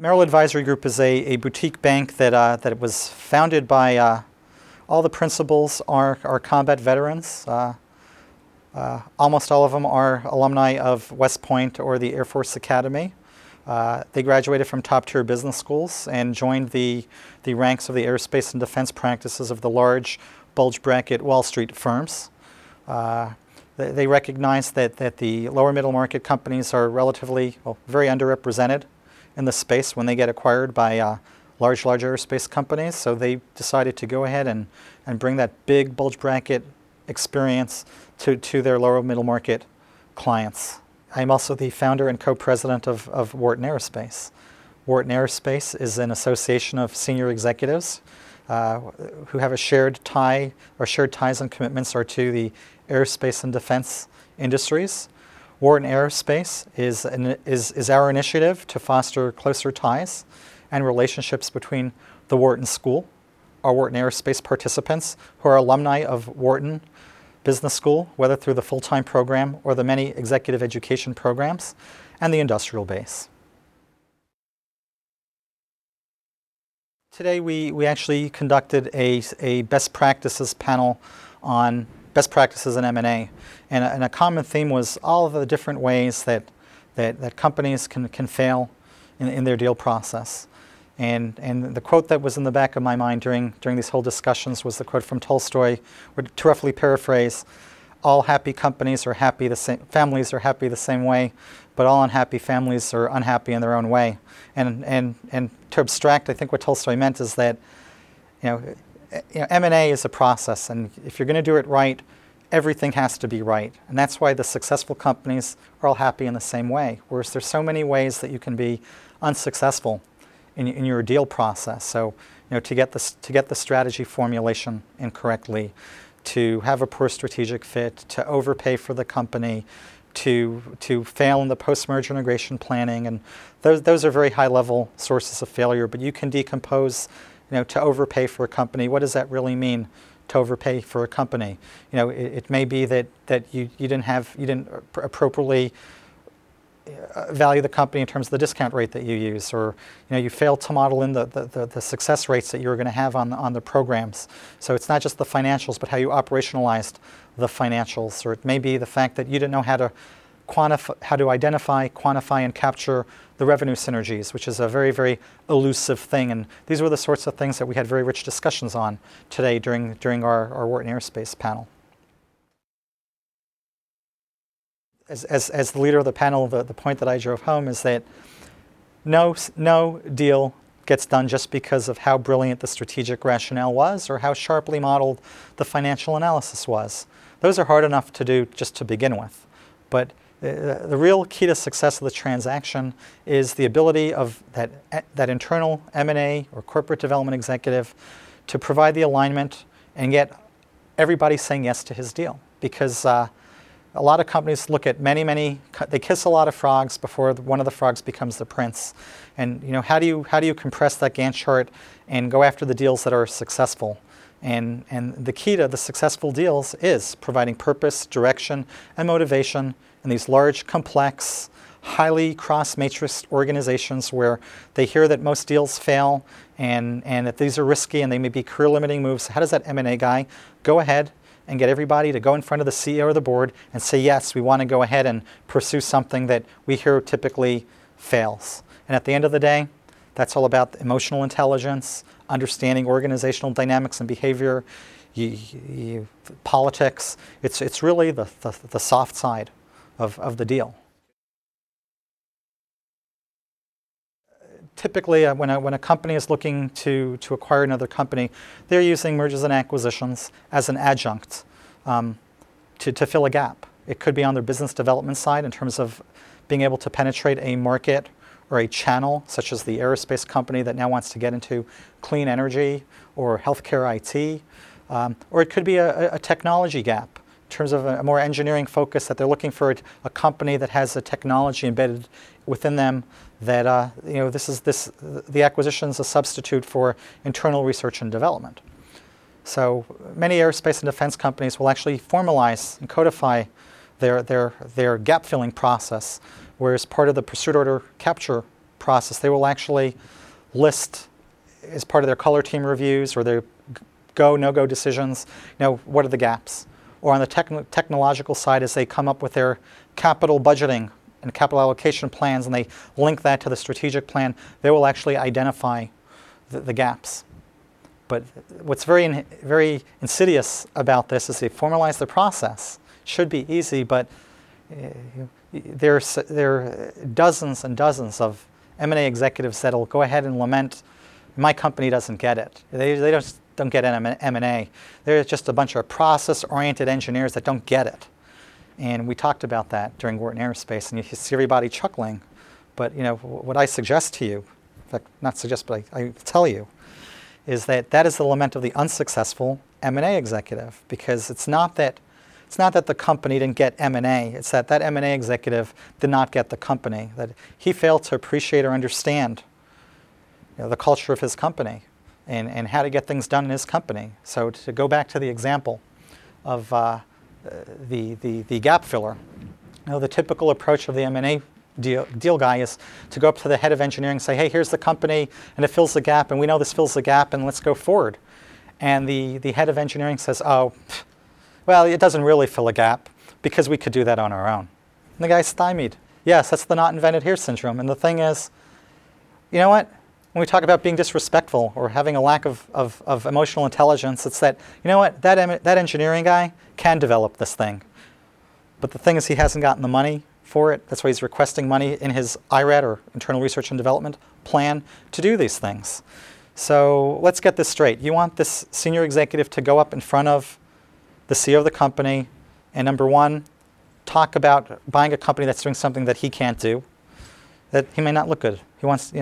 Merrill Advisory Group is a boutique bank that was founded by all the principals are combat veterans. Almost all of them are alumni of West Point or the Air Force Academy. They graduated from top-tier business schools and joined the ranks of the aerospace and defense practices of the large bulge bracket Wall Street firms. They recognize that the lower middle market companies are relatively, well, very underrepresented in the space when they get acquired by large aerospace companies. So they decided to go ahead and bring that big bulge bracket experience to their lower middle market clients. I'm also the founder and co-president of Wharton Aerospace. Wharton Aerospace is an association of senior executives who have a shared tie, or shared ties and commitments are to the aerospace and defense industries. Wharton Aerospace is our initiative to foster closer ties and relationships between the Wharton School, our Wharton Aerospace participants who are alumni of Wharton Business School, whether through the full-time program or the many executive education programs, and the industrial base. Today we actually conducted a best practices panel on best practices in M&A, and a common theme was all of the different ways that companies can fail in their deal process. And the quote that was in the back of my mind during these whole discussions was the quote from Tolstoy, or to roughly paraphrase, all happy companies are happy the same, families are happy the same way, but all unhappy families are unhappy in their own way. And to abstract, I think what Tolstoy meant is that M&A is a process, and if you're going to do it right, everything has to be right. And that's why the successful companies are all happy in the same way, whereas there's so many ways that you can be unsuccessful in your deal process. So, to get the strategy formulation incorrectly, to have a poor strategic fit, to overpay for the company, to fail in the post-merger integration planning, and those are very high-level sources of failure. But you can decompose, to overpay for a company. What does that really mean, to overpay for a company? It may be that you didn't appropriately value the company in terms of the discount rate that you use, or you failed to model in the success rates that you were going to have on the programs. So it's not just the financials, but how you operationalized the financials. Or it may be the fact that you didn't know how to identify, quantify, and capture the revenue synergies, which is a very, very elusive thing. And these were the sorts of things that we had very rich discussions on today during our Wharton Aerospace panel. As the leader of the panel, the point that I drove home is that no deal gets done just because of how brilliant the strategic rationale was or how sharply modeled the financial analysis was. Those are hard enough to do just to begin with. But the real key to success of the transaction is the ability of that internal M&A or corporate development executive to provide the alignment and get everybody saying yes to his deal. Because a lot of companies look at they kiss a lot of frogs before one of the frogs becomes the prince. And how do you compress that Gantt chart and go after the deals that are successful? And the key to the successful deals is providing purpose, direction, and motivation in these large, complex, highly cross-matrixed organizations where they hear that most deals fail and that these are risky and they may be career-limiting moves. How does that M&A guy go ahead and get everybody to go in front of the CEO or the board and say, yes, we want to go ahead and pursue something that we hear typically fails? And at the end of the day, that's all about emotional intelligence, understanding organizational dynamics and behavior, politics. It's really the soft side of the deal. Typically, when a company is looking to acquire another company, they're using mergers and acquisitions as an adjunct to fill a gap. It could be on their business development side in terms of being able to penetrate a market or a channel, such as the aerospace company that now wants to get into clean energy or healthcare IT. Or it could be a technology gap in terms of a more engineering focus, that they're looking for a company that has a technology embedded within them that the acquisition is a substitute for internal research and development. So many aerospace and defense companies will actually formalize and codify their gap filling process, whereas part of the pursuit order capture process. They will actually list, as part of their color team reviews or their go, no-go decisions, what are the gaps? Or on the technological side, as they come up with their capital budgeting and capital allocation plans and they link that to the strategic plan, they will actually identify the gaps. But what's very insidious about this is they formalize the process. Should be easy, but there are dozens and dozens of M&A executives that'll go ahead and lament, my company doesn't get it. They don't get M&A. They're just a bunch of process-oriented engineers that don't get it. And we talked about that during Wharton Aerospace, and you see everybody chuckling. But what I suggest to you, in fact, not suggest, but I tell you, is that is the lament of the unsuccessful M&A executive, because it's not that the company didn't get M&A, it's that M&A executive did not get the company, that he failed to appreciate or understand the culture of his company and how to get things done in his company. So to go back to the example of the gap filler, the typical approach of the M&A deal guy is to go up to the head of engineering and say, hey, here's the company, and it fills the gap, and we know this fills the gap, and let's go forward. And the head of engineering says, oh, well, it doesn't really fill a gap because we could do that on our own. And the guy's stymied. Yes, that's the not invented here syndrome. And the thing is, you know what? When we talk about being disrespectful or having a lack of emotional intelligence, it's that, you know what, that engineering guy can develop this thing. But the thing is, he hasn't gotten the money for it. That's why he's requesting money in his IRAD, or Internal Research and Development plan, to do these things. So let's get this straight. You want this senior executive to go up in front of the CEO of the company and, number one, talk about buying a company that's doing something that he can't do, that he may not look good. He wants,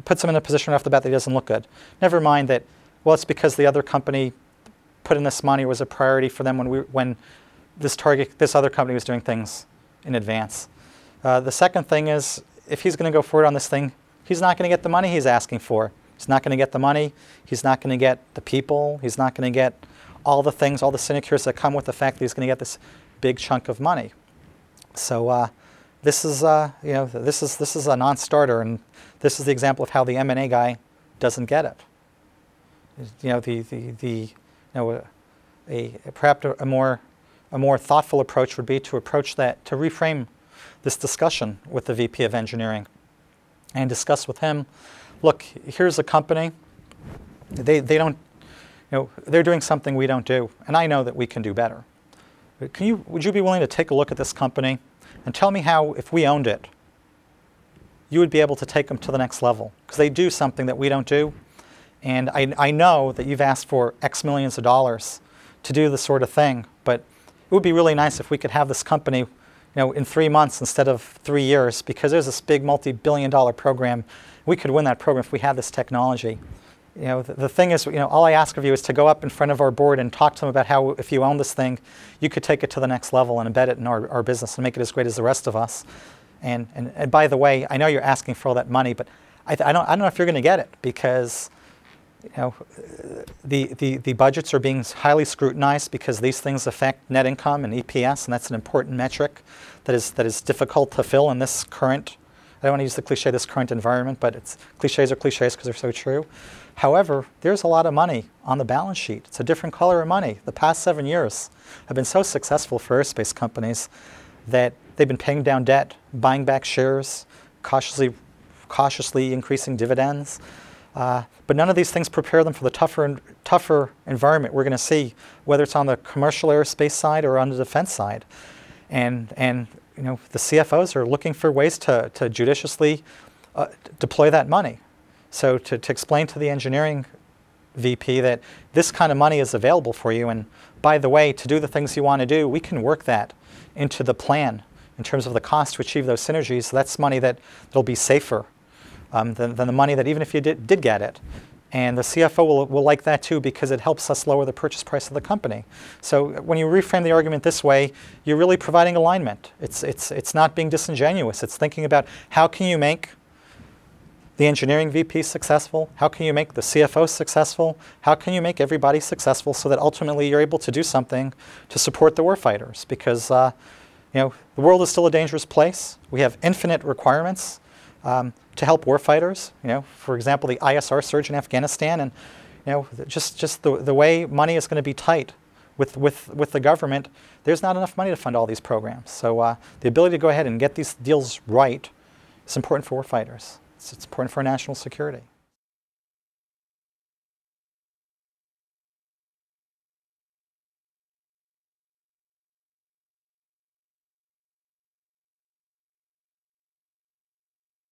puts him in a position right off the bat that he doesn't look good. Never mind that, well, it's because the other company put in this money, was a priority for them when this other company was doing things in advance. The second thing is, if he's going to go forward on this thing, he's not going to get the money he's asking for. He's not going to get the money. He's not going to get the people. He's not going to get all the things, all the sinecures that come with the fact that he's going to get this big chunk of money. So this is this is a non-starter, and this is the example of how the M&A guy doesn't get it. Perhaps a more thoughtful approach would be to reframe this discussion with the VP of Engineering and discuss with him, look, here's a company, they don't, they're doing something we don't do, and I know that we can do better. Would you be willing to take a look at this company and tell me how, if we owned it, you would be able to take them to the next level? Because they do something that we don't do, and I know that you've asked for X millions of dollars to do this sort of thing, but it would be really nice if we could have this company, in 3 months instead of 3 years, because there's this big multi-billion-dollar program. We could win that program if we had this technology. The thing is, all I ask of you is to go up in front of our board and talk to them about how, if you own this thing, you could take it to the next level and embed it in our business and make it as great as the rest of us. And by the way, I know you're asking for all that money, but I don't know if you're going to get it, because the budgets are being highly scrutinized, because these things affect net income and EPS, and that's an important metric that is difficult to fill in this current, I don't want to use the cliche, this current environment, but cliches are cliches because they're so true. However, there's a lot of money on the balance sheet. It's a different color of money. The past 7 years have been so successful for aerospace companies that they've been paying down debt, buying back shares, cautiously increasing dividends. But none of these things prepare them for the tougher environment we're going to see, whether it's on the commercial aerospace side or on the defense side. And the CFOs are looking for ways to judiciously deploy that money. So to explain to the engineering VP that this kind of money is available for you, and by the way, to do the things you want to do, we can work that into the plan in terms of the cost to achieve those synergies. So that's money that'll be safer than the money that, even if you did get it. And the CFO will like that too, because it helps us lower the purchase price of the company. So when you reframe the argument this way, you're really providing alignment. It's not being disingenuous. It's thinking about, how can you make the engineering VP successful? How can you make the CFO successful? How can you make everybody successful so that ultimately you're able to do something to support the warfighters? Because the world is still a dangerous place. We have infinite requirements to help warfighters. For example, the ISR surge in Afghanistan, and just the way money is going to be tight with the government. There's not enough money to fund all these programs. So the ability to go ahead and get these deals right is important for warfighters. It's important for national security.